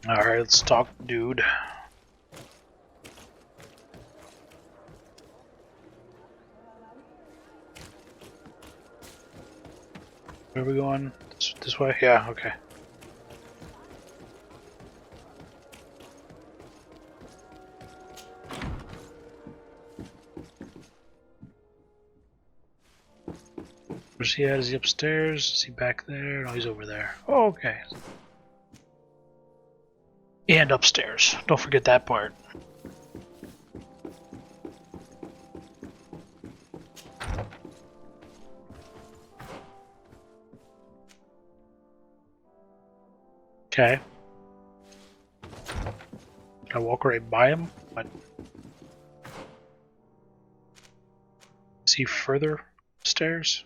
Alright, let's talk, dude. Where are we going? This way? Yeah, okay. Where's he at? Is he upstairs? Is he back there? No, he's over there. Oh, okay. And upstairs. Don't forget that part. Okay. Can I walk right by him? But is he further upstairs?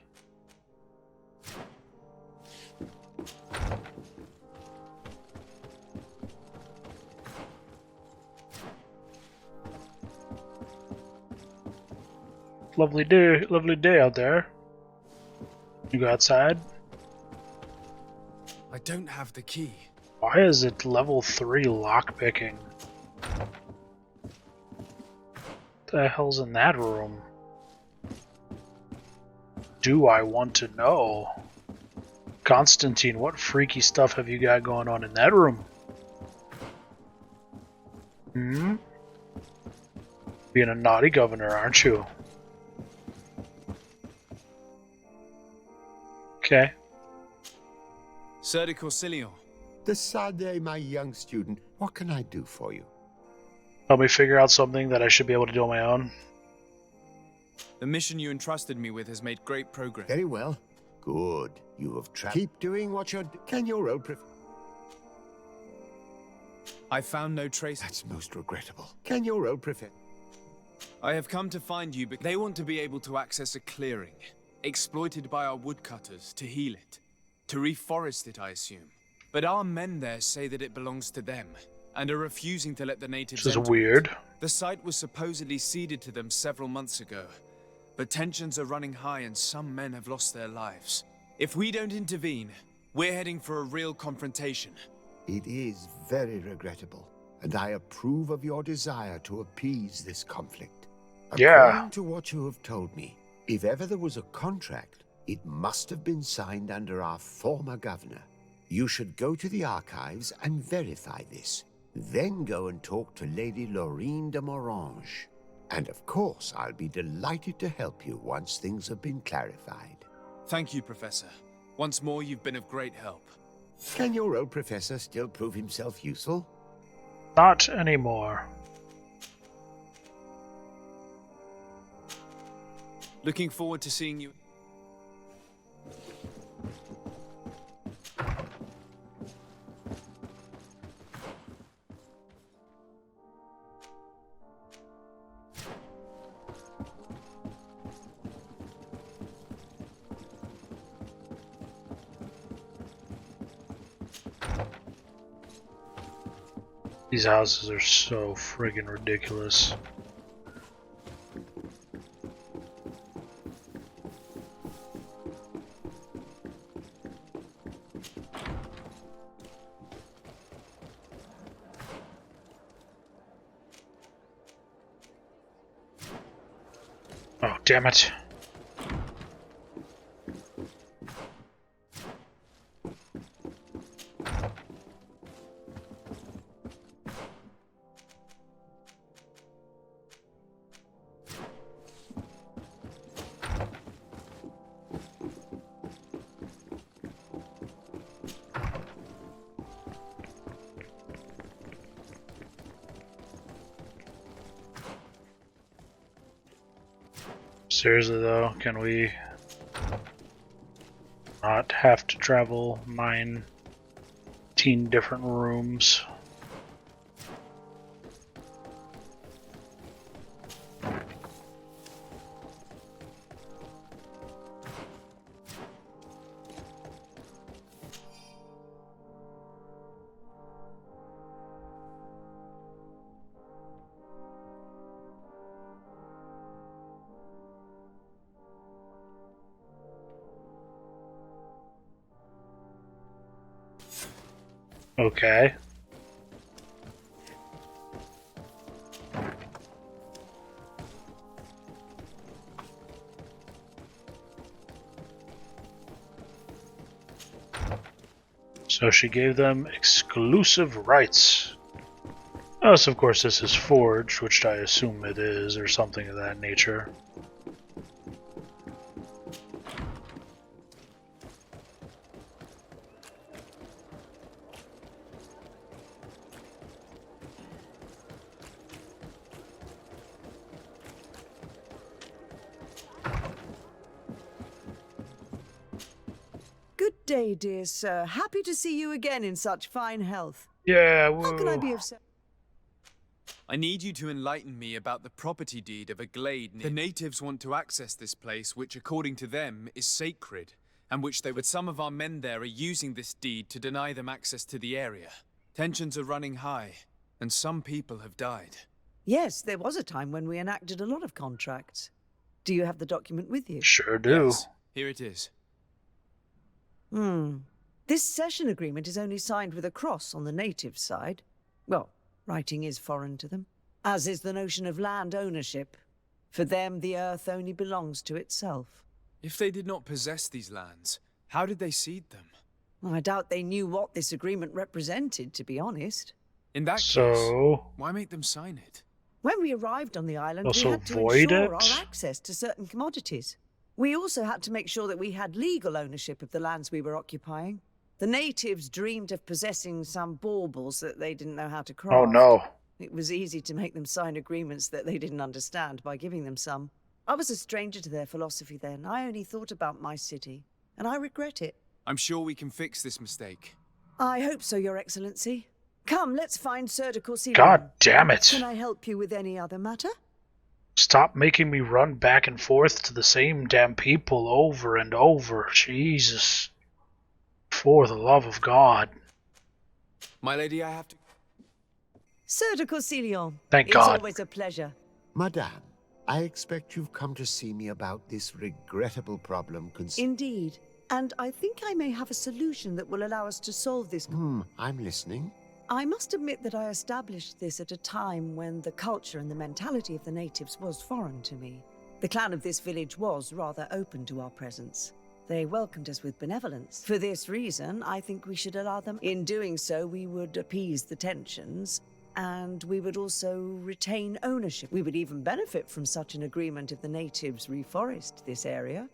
Lovely day out there. You go outside. I don't have the key. Why is it level 3 lockpicking? What the hell's in that room? Do I want to know? Constantine, what freaky stuff have you got going on in that room? Hmm? Being a naughty governor, aren't you? Okay. Sir de Corsilion. Decidez, my young student, what can I do for you? Help me figure out something that I should be able to do on my own. The mission you entrusted me with has made great progress. Very well. Good. You have Keep doing what you're Can your old I found no trace. That's most regrettable. Can your old I have come to find you, but they want to be able to access a clearing, exploited by our woodcutters to heal it, to reforest it, I assume. But our men there say that it belongs to them, and are refusing to let the natives This is enter weird. it. The site was supposedly ceded to them several months ago, but tensions are running high and some men have lost their lives. If we don't intervene, we're heading for a real confrontation. It is very regrettable, and I approve of your desire to appease this conflict. Yeah. According to what you have told me, if ever there was a contract, it must have been signed under our former governor. You should go to the archives and verify this. Then go and talk to Lady Laurine de Morange. And of course, I'll be delighted to help you once things have been clarified. Thank you, Professor. Once more, you've been of great help. Can your old professor still prove himself useful? Not anymore. Looking forward to seeing you. These houses are so friggin' ridiculous. Oh, damn it. Seriously though, can we not have to travel 19 different rooms? Okay. So she gave them exclusive rights. Unless, of course, this is forged, which I assume it is, or something of that nature. Good day, dear sir. Happy to see you again in such fine health. Yeah, How can I be of service? I need you to enlighten me about the property deed of a glade. The natives want to access this place, which according to them is sacred, and which they would. Some of our men there are using this deed to deny them access to the area. Tensions are running high, and some people have died. Yes, there was a time when we enacted a lot of contracts. Do you have the document with you? Sure do. Yes, here it is. This cession agreement is only signed with a cross on the native side. Well, writing is foreign to them, as is the notion of land ownership. For them, the earth only belongs to itself. If they did not possess these lands, how did they cede them? I doubt they knew what this agreement represented, to be honest. In that case, why make them sign it? When we arrived on the island, Also we had to void ensure it? our access to certain commodities. We also had to make sure that we had legal ownership of the lands we were occupying. The natives dreamed of possessing some baubles that they didn't know how to craft. Oh no. It was easy to make them sign agreements that they didn't understand by giving them some. I was a stranger to their philosophy then. I only thought about my city, and I regret it. I'm sure we can fix this mistake. I hope so, Your Excellency. Come, let's find Sir de Courcillon. God damn it. Can I help you with any other matter? Stop making me run back and forth to the same damn people over and over. Jesus. For the love of God. My lady, I have to... Sir de Courcillon. Thank God. It's always a pleasure. Madame, I expect you've come to see me about this regrettable problem Indeed. And I think I may have a solution that will allow us to solve this. I'm listening. I must admit that I established this at a time when the culture and the mentality of the natives was foreign to me. The clan of this village was rather open to our presence. They welcomed us with benevolence. For this reason, I think we should allow them. In doing so, we would appease the tensions, and we would also retain ownership. We would even benefit from such an agreement if the natives reforest this area.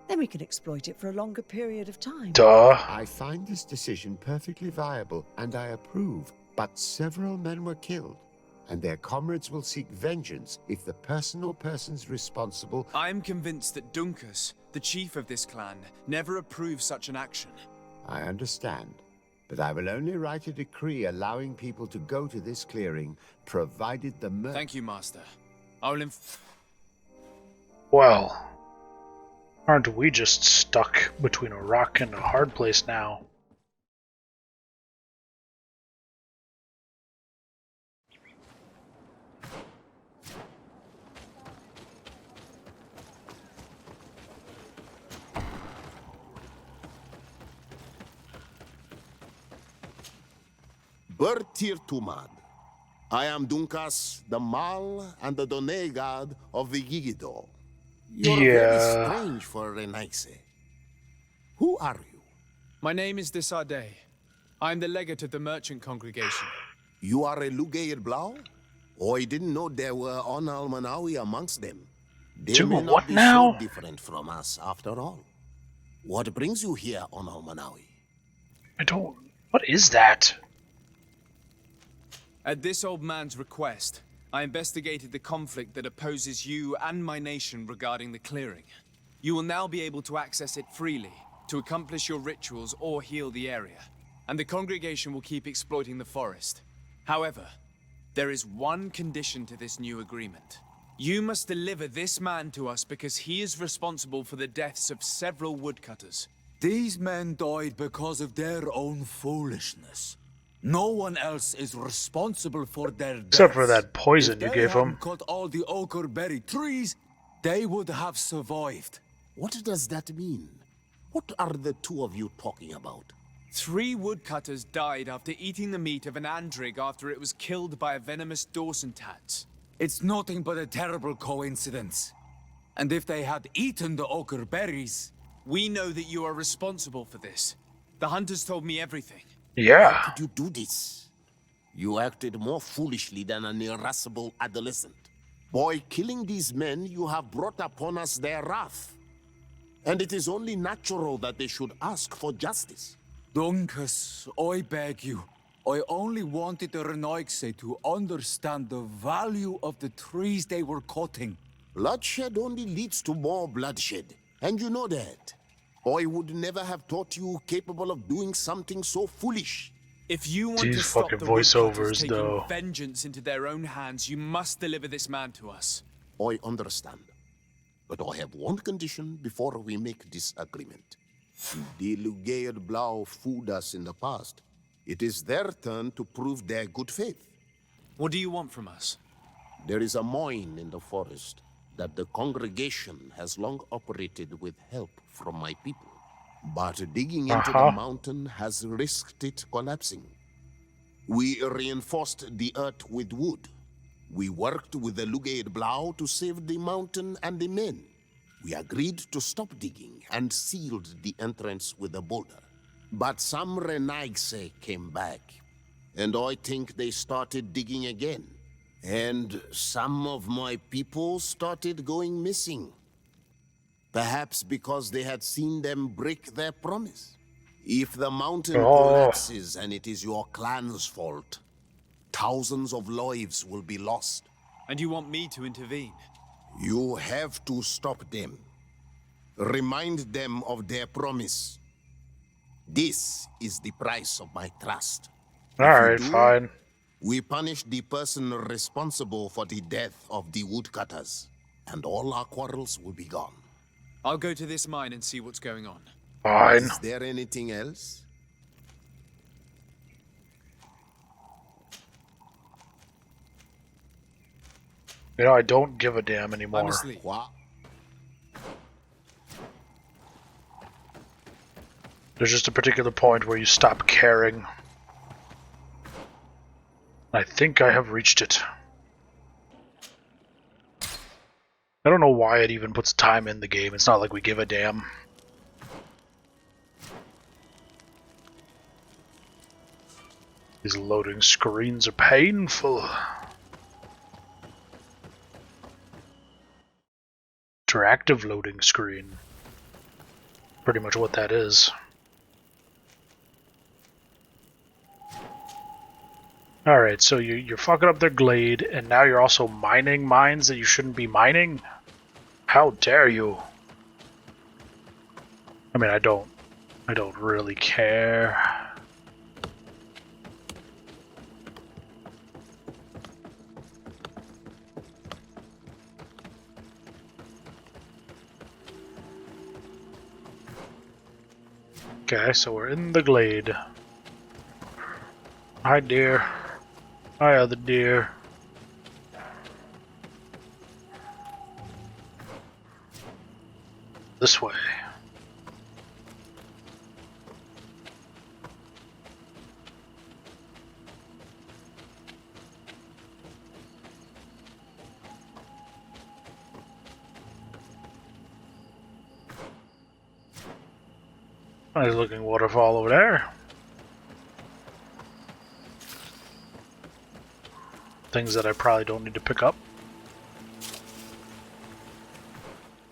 Then we can exploit it for a longer period of time. Duh. I find this decision perfectly viable, and I approve. But several men were killed, and their comrades will seek vengeance if the person or persons responsible... I'm convinced that Dunkus, the chief of this clan, never approved such an action. I understand, but I will only write a decree allowing people to go to this clearing, provided the Thank you, Master. I will Well, aren't we just stuck between a rock and a hard place now? Bertir Tumad. I am Dunkas, the Mal and the Done god of the Yigido. You're very strange for Renaise. Who are you? My name is Desade. I'm the legate of the merchant congregation. You are a Lugair Blau? Oh, I didn't know there were on Almanawi amongst them. They may not what be now? so different from us, after all. What brings you here on Almanawi? I don't... What is that? At this old man's request, I investigated the conflict that opposes you and my nation regarding the clearing. You will now be able to access it freely, to accomplish your rituals or heal the area. And the congregation will keep exploiting the forest. However, there is one condition to this new agreement. You must deliver this man to us because he is responsible for the deaths of several woodcutters. These men died because of their own foolishness. No one else is responsible for their deaths. Except for that poison you If gave they him. hadn't cut all the ochre berry trees, they would have survived. What does that mean? What are the two of you talking about? 3 woodcutters died after eating the meat of an andrig after it was killed by a venomous Dawson tat. It's nothing but a terrible coincidence. And if they had eaten the ochre berries... We know that you are responsible for this. The hunters told me everything. How Yeah. could you do this? You acted more foolishly than an irascible adolescent. By killing these men, you have brought upon us their wrath. And it is only natural that they should ask for justice. Dunkus, I beg you. I only wanted the Renoixe to understand the value of the trees they were cutting. Bloodshed only leads to more bloodshed, and you know that. I would never have thought you capable of doing something so foolish. If you want These to stop fucking the woodcutters voiceovers, taking though. vengeance into their own hands, you must deliver this man to us. I understand. But I have one condition before we make this agreement. The Lugaid Blau fooled us in the past. It is their turn to prove their good faith. What do you want from us? There is a mine in the forest that the congregation has long operated with help from my people. But digging into the mountain has risked it collapsing. We reinforced the earth with wood. We worked with the Lugaid Blau to save the mountain and the men. We agreed to stop digging and sealed the entrance with a boulder. But some Renoixe came back, and I think they started digging again. And some of my people started going missing. Perhaps because they had seen them break their promise. If the mountain collapses and it is your clan's fault, thousands of lives will be lost. And you want me to intervene? You have to stop them. Remind them of their promise. This is the price of my trust. Alright, fine. We punish the person responsible for the death of the woodcutters, and all our quarrels will be gone. I'll go to this mine and see what's going on. Fine. Is there anything else? You know, I don't give a damn anymore. I'm asleep. What? There's just a particular point where you stop caring. I think I have reached it. I don't know why it even puts time in the game. It's not like we give a damn. These loading screens are painful. Interactive loading screen. Pretty much what that is. Alright, so you're fucking up their glade, and now you're also mining mines that you shouldn't be mining? How dare you? I mean, I don't really care. Okay, so we're in the glade. Hi, deer. Hi, other deer. This way. Nice looking waterfall over there. Things that I probably don't need to pick up.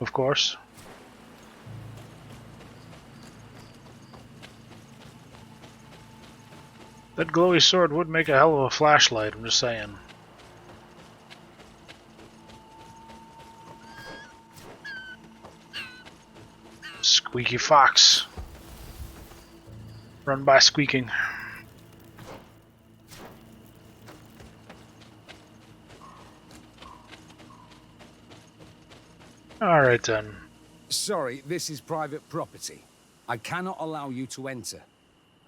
Of course. That glowy sword would make a hell of a flashlight, I'm just saying. Squeaky fox. Run by squeaking. Alright then. Sorry, this is private property. I cannot allow you to enter.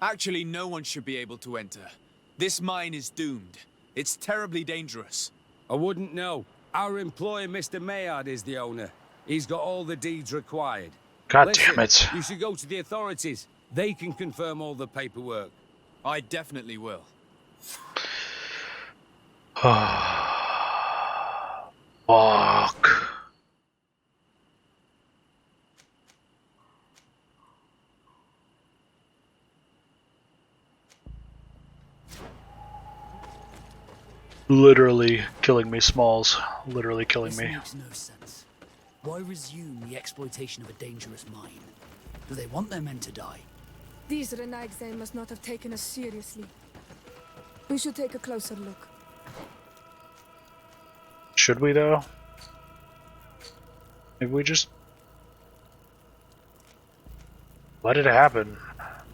Actually, no one should be able to enter. This mine is doomed. It's terribly dangerous. I wouldn't know. Our employer, Mr. Maillard, is the owner. He's got all the deeds required. God Listen, damn it. You should go to the authorities. They can confirm all the paperwork. I definitely will. Fuck. Literally killing me, Smalls. Literally killing This me. makes no sense. Why resume the exploitation of a dangerous mine? Do they want their men to die? These Renaigse must not have taken us seriously. We should take a closer look. Should we, though? Maybe we just let it happen.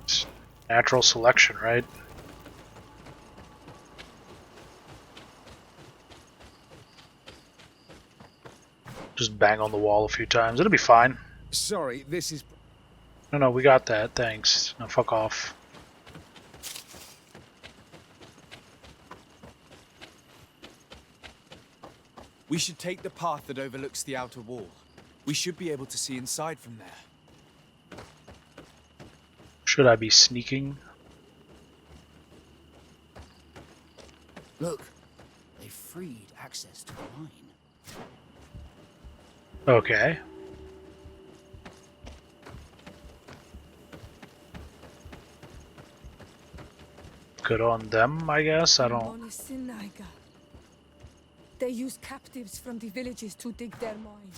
It's natural selection, right? Just bang on the wall a few times. It'll be fine. Sorry, this is... No, we got that. Thanks. Now fuck off. We should take the path that overlooks the outer wall. We should be able to see inside from there. Should I be sneaking? Look, they freed access to the mine. Okay. Good on them, I guess. I don't... They use captives from the villages to dig their mine.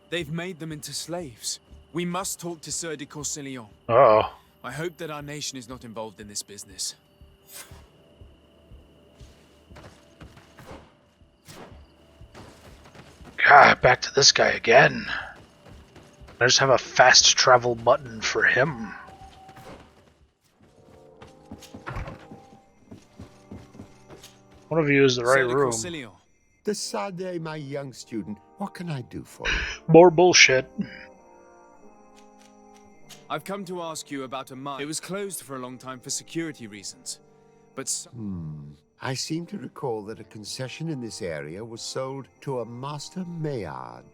They've made them into slaves. We must talk to Sieur de Courcillon. Uh-oh. I hope that our nation is not involved in this business. God, back to this guy again. I just have a fast travel button for him. One of you is the right Sieur de room. Courcillon. Desade, my young student, what can I do for you? More bullshit. I've come to ask you about a mine. It was closed for a long time for security reasons. But I seem to recall that a concession in this area was sold to a Master Maillard.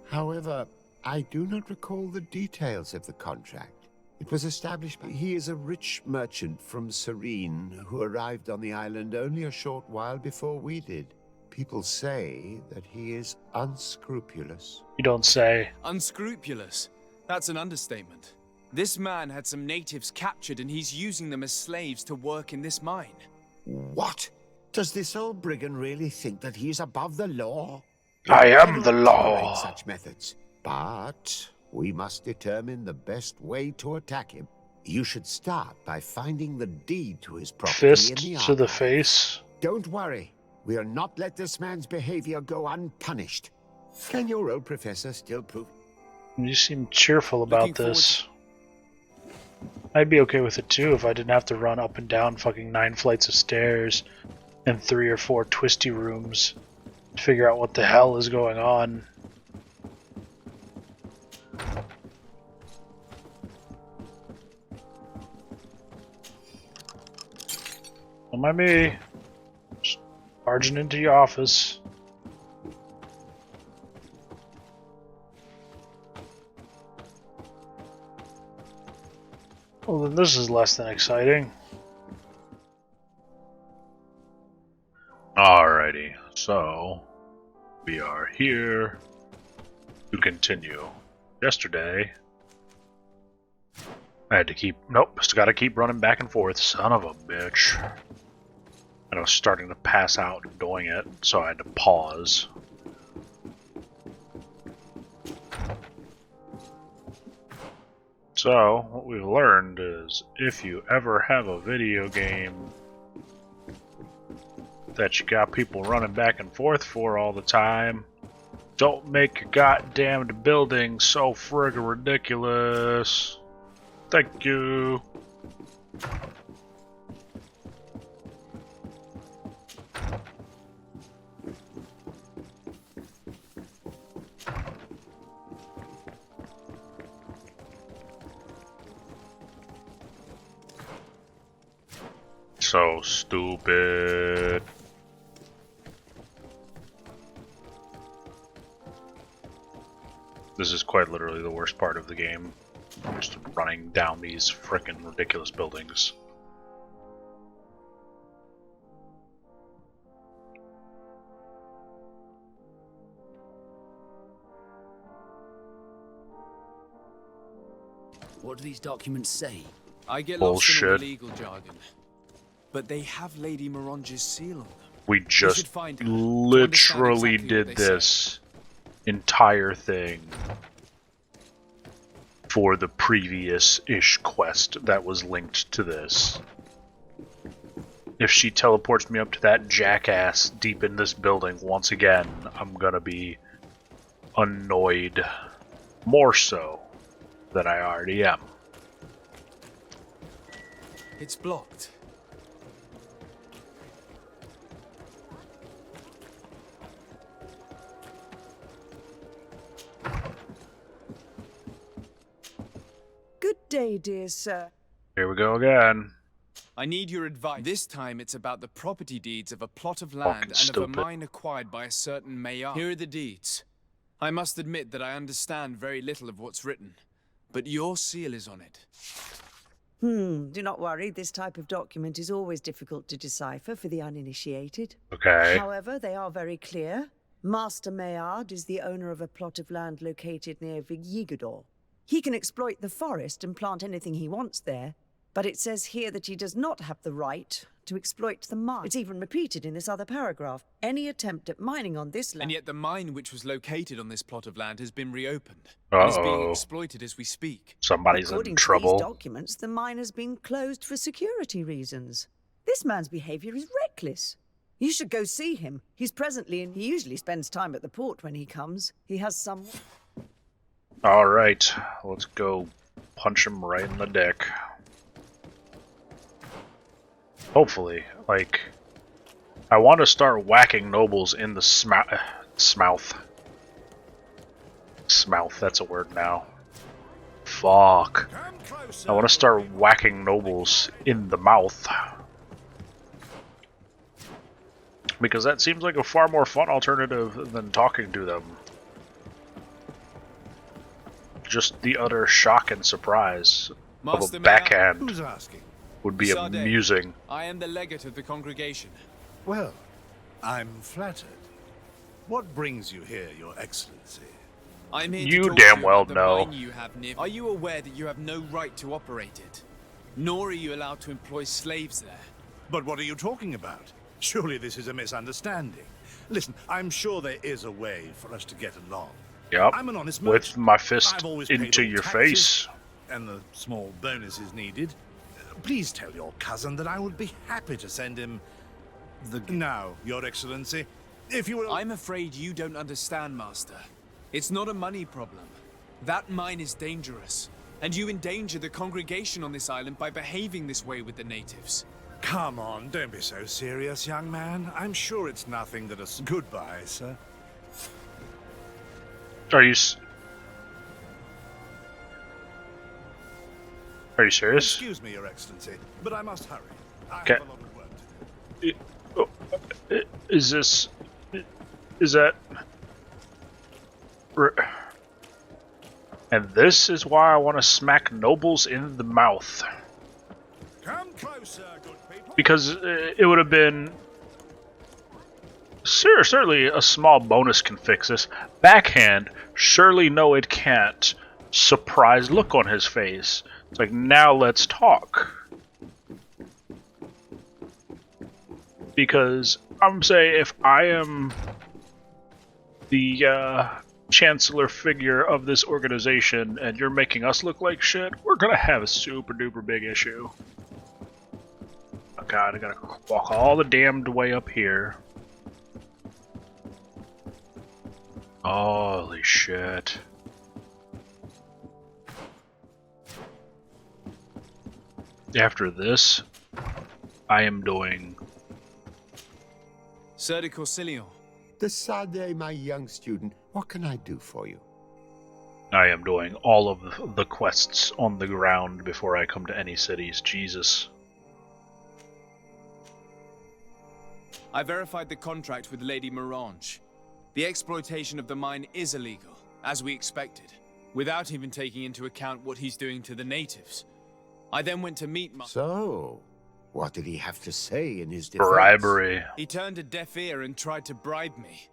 However, I do not recall the details of the contract. It was established by... He is a rich merchant from Serene who arrived on the island only a short while before we did. People say that he is unscrupulous. You don't say. unscrupulous. That's an understatement. This man had some natives captured and he's using them as slaves to work in this mine. What? Does this old brigand really think that he is above the law? I am cannot the law. tolerate such methods. But we must determine the best way to attack him. You should start by finding the deed to his property Fist in the to the archive. face. Don't worry. We'll not let this man's behavior go unpunished. Can your old professor still prove? You seem cheerful about Looking forward this. I'd be okay with it too if I didn't have to run up and down fucking 9 flights of stairs and 3 or 4 twisty rooms to figure out what the hell is going on. Don't mind me. Just barging into your office. Well, then this is less than exciting. Alrighty, so we are here to continue. Yesterday, I had to keep... Nope, just gotta keep running back and forth. Son of a bitch. And I was starting to pass out doing it, so I had to pause. So, what we've learned is, if you ever have a video game that you got people running back and forth for all the time, don't make your goddamned building so friggin' ridiculous. Thank you. So stupid. This is quite literally the worst part of the game. Just running down these frickin' ridiculous buildings. What do these documents say? I get lost in all Bullshit. the legal jargon. But they have Lady Morange's seal on them. We just should find her to literally understand exactly what did they say. this entire thing for the previous-ish quest that was linked to this. If she teleports me up to that jackass deep in this building once again, I'm gonna be annoyed more so than I already am. It's blocked. Good day, dear sir. Here we go again. I need your advice. This time it's about the property deeds of a plot of Fucking land and of stupid. a mine acquired by a certain mayor. Here are the deeds. I must admit that I understand very little of what's written, but your seal is on it. Do not worry, this type of document is always difficult to decipher for the uninitiated. Okay. However, they are very clear. Master Maillard is the owner of a plot of land located near Vigigador. He can exploit the forest and plant anything he wants there, but it says here that he does not have the right to exploit the mine. It's even repeated in this other paragraph. Any attempt at mining on this land... And yet the mine which was located on this plot of land has been reopened. And is being exploited as we speak. Somebody's According in to trouble. these documents, the mine has been closed for security reasons. This man's behavior is reckless. You should go see him. He's presently in... He usually spends time at the port when he comes. He has some... Alright, let's go punch him right in the dick. Hopefully, like, I want to start whacking nobles in the smouth. Smouth, that's a word now. Fuck. I want to start whacking nobles in the mouth. Because that seems like a far more fun alternative than talking to them. Just the utter shock and surprise of a backhand Who's asking? would be Sade, amusing. I am the legate of the congregation. Well, I'm flattered. What brings you here, Your Excellency? I'm here You to talk damn to you well about the know. mine you have near. Are you aware that you have no right to operate it? Nor are you allowed to employ slaves there. But what are you talking about? Surely this is a misunderstanding. Listen, I'm sure there is a way for us to get along. Yep. I'm an honest With merchant. my fist I've always paid into all your taxes face. And the small bonuses needed. Please tell your cousin that I would be happy to send him the... Now, Your Excellency, if you will... I'm afraid you don't understand, Master. It's not a money problem. That mine is dangerous, and you endanger the congregation on this island by behaving this way with the natives. Come on, don't be so serious, young man. I'm sure it's nothing that a... Goodbye, sir. Are you serious? Excuse me, Your Excellency, but I must hurry. I Okay. have a lot of work to do. Is this... Is that... And this is why I want to smack nobles in the mouth. Come closer, good people. Because it would have been... Certainly a small bonus can fix this. Backhand, surely no it can't. Surprised look on his face. It's like, now let's talk. Because I'm saying if I am the chancellor figure of this organization and you're making us look like shit, we're gonna have a super duper big issue. Oh god, I gotta walk all the damned way up here. Holy shit. After this, I am doing... Sir de Corsilion, Sade, my young student, what can I do for you? I am doing all of the quests on the ground before I come to any cities. Jesus. I verified the contract with Lady Morange. The exploitation of the mine is illegal, as we expected, without even taking into account what he's doing to the natives. I then went to meet So, what did he have to say in his defense? Bribery. He turned a deaf ear and tried to bribe me.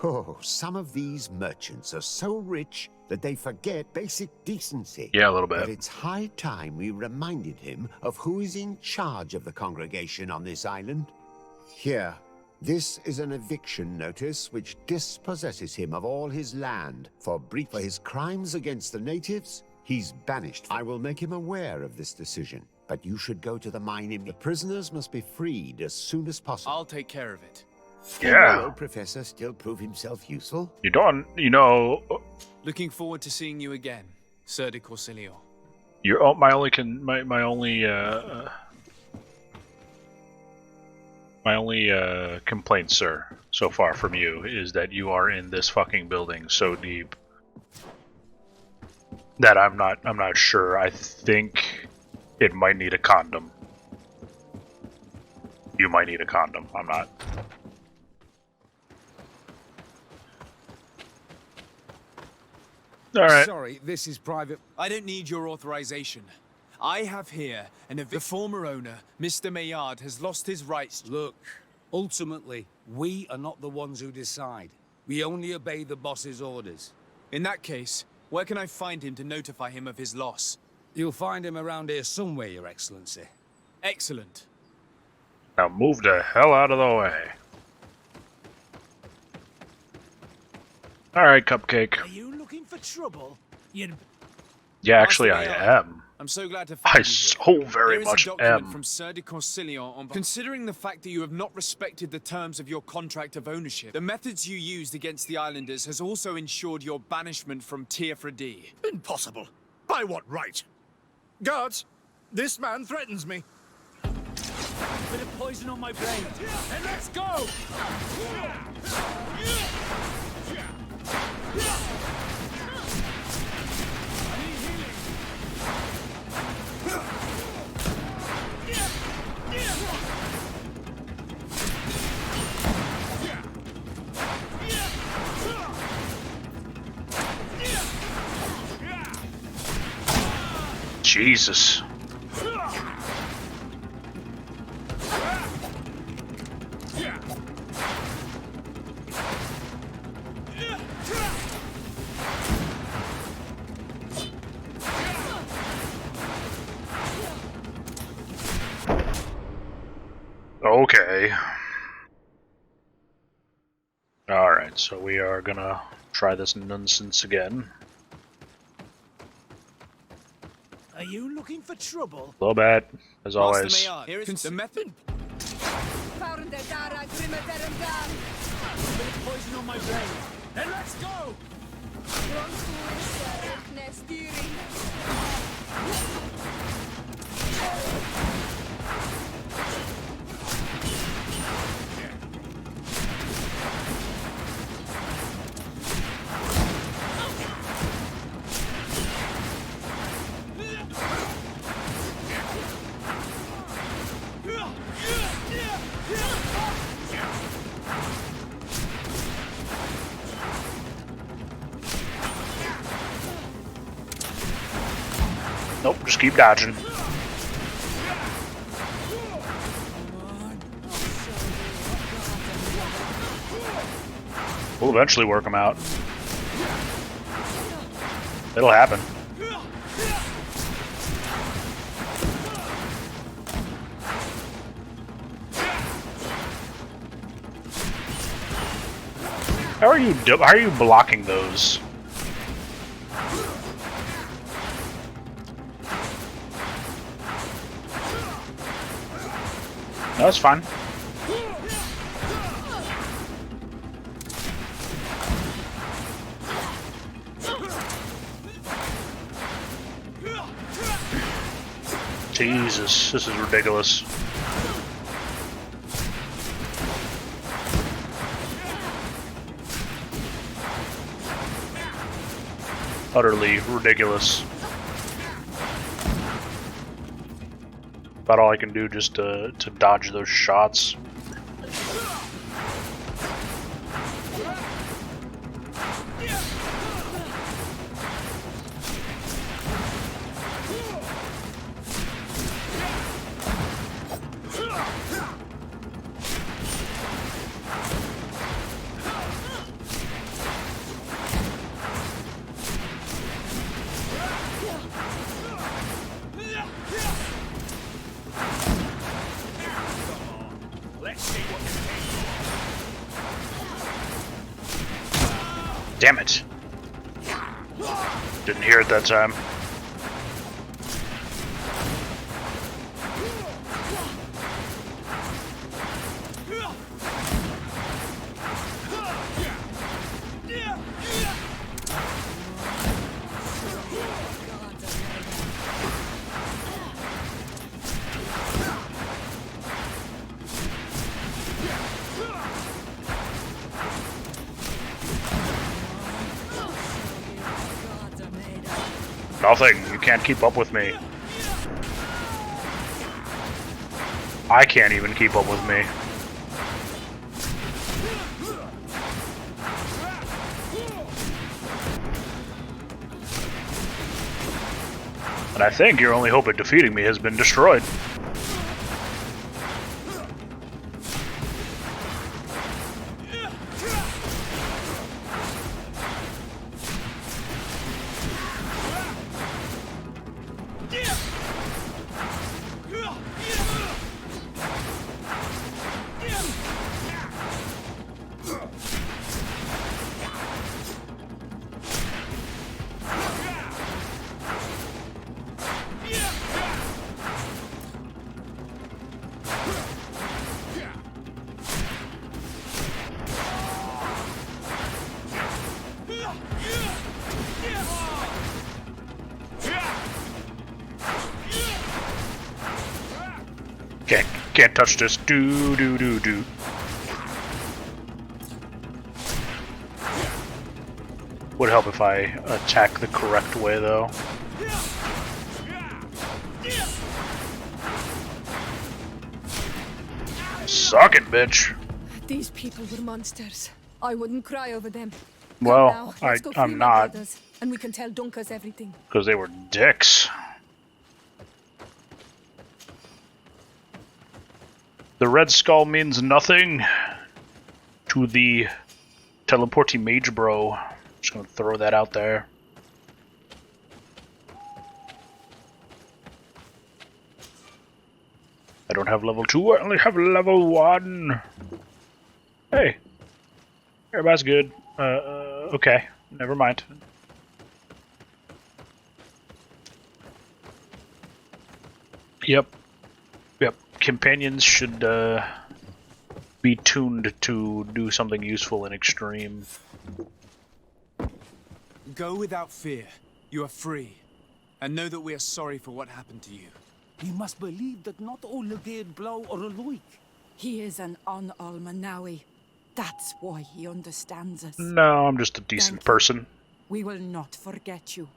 Oh, some of these merchants are so rich that they forget basic decency. Yeah, a little bit. But it's high time we reminded him of who is in charge of the congregation on this island. Here, This is an eviction notice which dispossesses him of all his land. For his crimes against the natives, he's banished. I will make him aware of this decision, but you should go to the mine. The prisoners must be freed as soon as possible. I'll take care of it. Yeah. Will the old professor still prove himself useful? You don't, you know. Looking forward to seeing you again, Sir de Corsilio. You're my only complaint, sir, so far from you is that you are in this fucking building so deep that I'm not sure. I think it might need a condom. You might need a condom. I'm not. All right. Sorry, this is private. I don't need your authorization. I have here, and the former owner, Mr. Maillard, has lost his rights. Look, ultimately, we are not the ones who decide. We only obey the boss's orders. In that case, where can I find him to notify him of his loss? You'll find him around here somewhere, Your Excellency. Excellent. Now move the hell out of the way. All right, Cupcake. Are you looking for trouble? Yeah, actually, I am. I'm so glad to find I you so here. very Here is much a document am. from Sir de Corsilio on considering the fact that you have not respected the terms of your contract of ownership. The methods you used against the islanders has also ensured your banishment from Tier-Fredi. Impossible. By what right? Guards, this man threatens me. Bit of poison on my blade. Then let's go! Jesus. Okay. Alright, so we are gonna try this nonsense again. Are you looking for trouble? A little bit, as Master always. Maillard, here is the method. Bit of poison on my blade. Then let's go! Nope, just keep dodging. We'll eventually work them out. It'll happen. How are you blocking those? No, that's fine. Jesus, this is ridiculous. Utterly ridiculous. About all I can do just to dodge those shots. Damn it. Didn't hear it that time. Nothing. You can't keep up with me. I can't even keep up with me. And I think your only hope at defeating me has been destroyed. Can't touch this. Do. Would help if I attack the correct way, though. Suck it, bitch. These people were monsters. I wouldn't cry over them. Well, Come now, let's go free I'm my not. brothers, and we can tell Dunkas everything. Because they were dicks. The red skull means nothing to the teleporty mage bro. Just gonna throw that out there. I don't have level 2, I only have level 1. Hey. Everybody's good. Okay. Never mind. Yep. Companions should be tuned to do something useful in extreme. Go without fear. You are free. And know that we are sorry for what happened to you. You must believe that not all Legade Blow or Aloik. He is an Almanawi. That's why he understands us. No, I'm just a decent person. We will not forget you.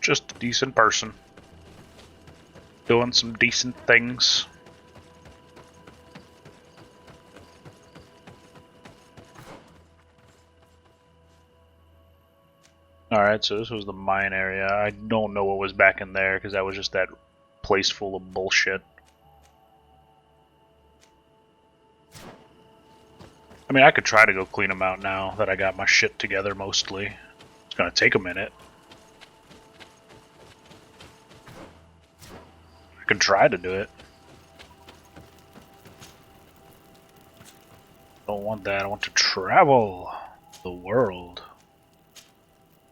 Just a decent person. Doing some decent things. Alright, so this was the mine area. I don't know what was back in there, because that was just that place full of bullshit. I mean, I could try to go clean them out now that I got my shit together mostly. It's gonna take a minute. I could try to do it. Don't want that. I want to travel the world.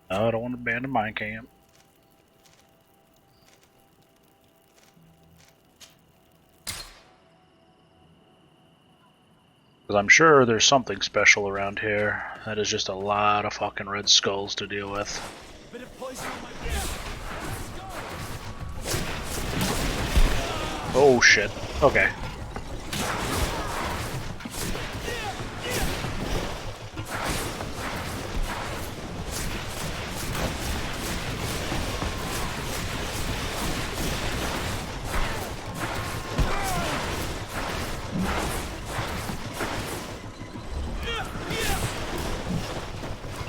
No, I don't want to abandon mine camp. Because I'm sure there's something special around here. That is just a lot of fucking red skulls to deal with. Oh shit. Okay.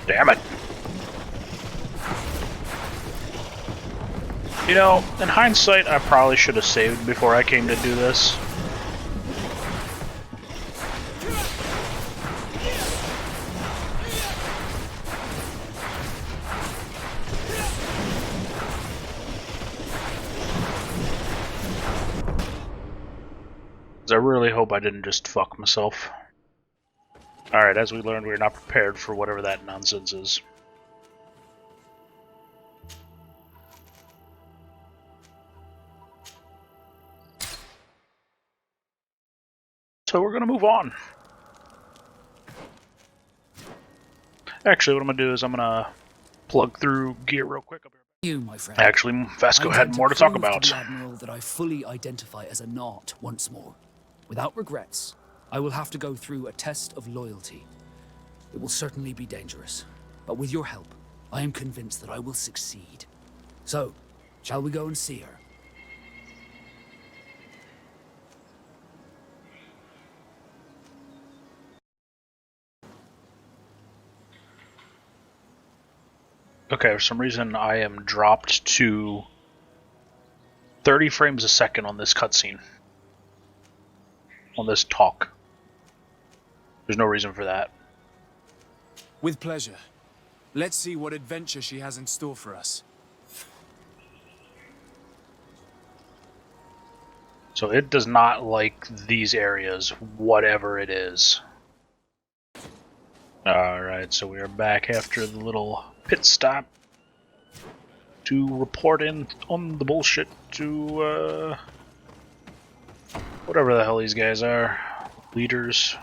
Damn it. You know, in hindsight, I probably should have saved before I came to do this. I really hope I didn't just fuck myself. Alright, as we learned, we're not prepared for whatever that nonsense is. So we're gonna move on. Actually, what I'm gonna do is I'm gonna plug through gear real quick. You, my friend. Actually, Vasco had more to talk about. To the Admiral that I fully identify as a Knot once more. Without regrets, I will have to go through a test of loyalty. It will certainly be dangerous, but with your help, I am convinced that I will succeed. So, shall we go and see her? Okay, for some reason I am dropped to 30 frames a second on this cutscene. On this talk. There's no reason for that. With pleasure. Let's see what adventure she has in store for us. So it does not like these areas, whatever it is. Alright, so we are back after the little pit stop to report in on the bullshit to, whatever the hell these guys are. Leaders.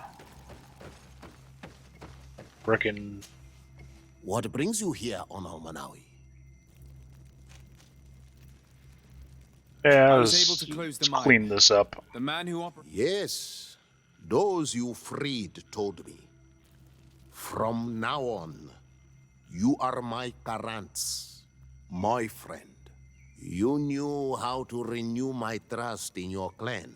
Frickin'. What brings you here on Almanawi? Yeah, I was able to close the mine. Clean this up. The man who Yes, those you freed told me. From now on, you are my Karants, my friend. You knew how to renew my trust in your clan.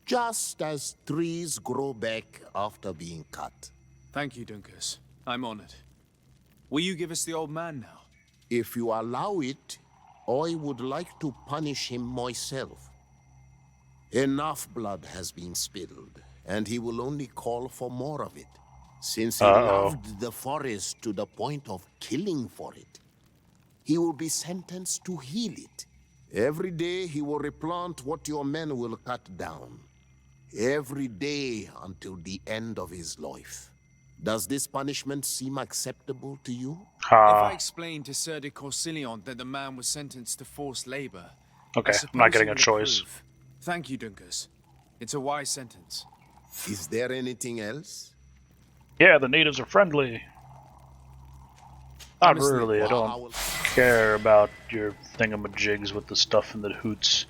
Just as trees grow back after being cut. Thank you, Dunkus. I'm honored. Will you give us the old man now? If you allow it, I would like to punish him myself. Enough blood has been spilled, and he will only call for more of it. Since he loved the forest to the point of killing for it, he will be sentenced to heal it. Every day he will replant what your men will cut down. Every day until the end of his life. Does this punishment seem acceptable to you? If I explain to Sir de Corsilion that the man was sentenced to forced labor... Okay, I'm not getting a choice. Thank you, Dunkus. It's a wise sentence. Is there anything else? Yeah, the natives are friendly. Not really, I don't care about your thingamajigs with the stuff in the hoots.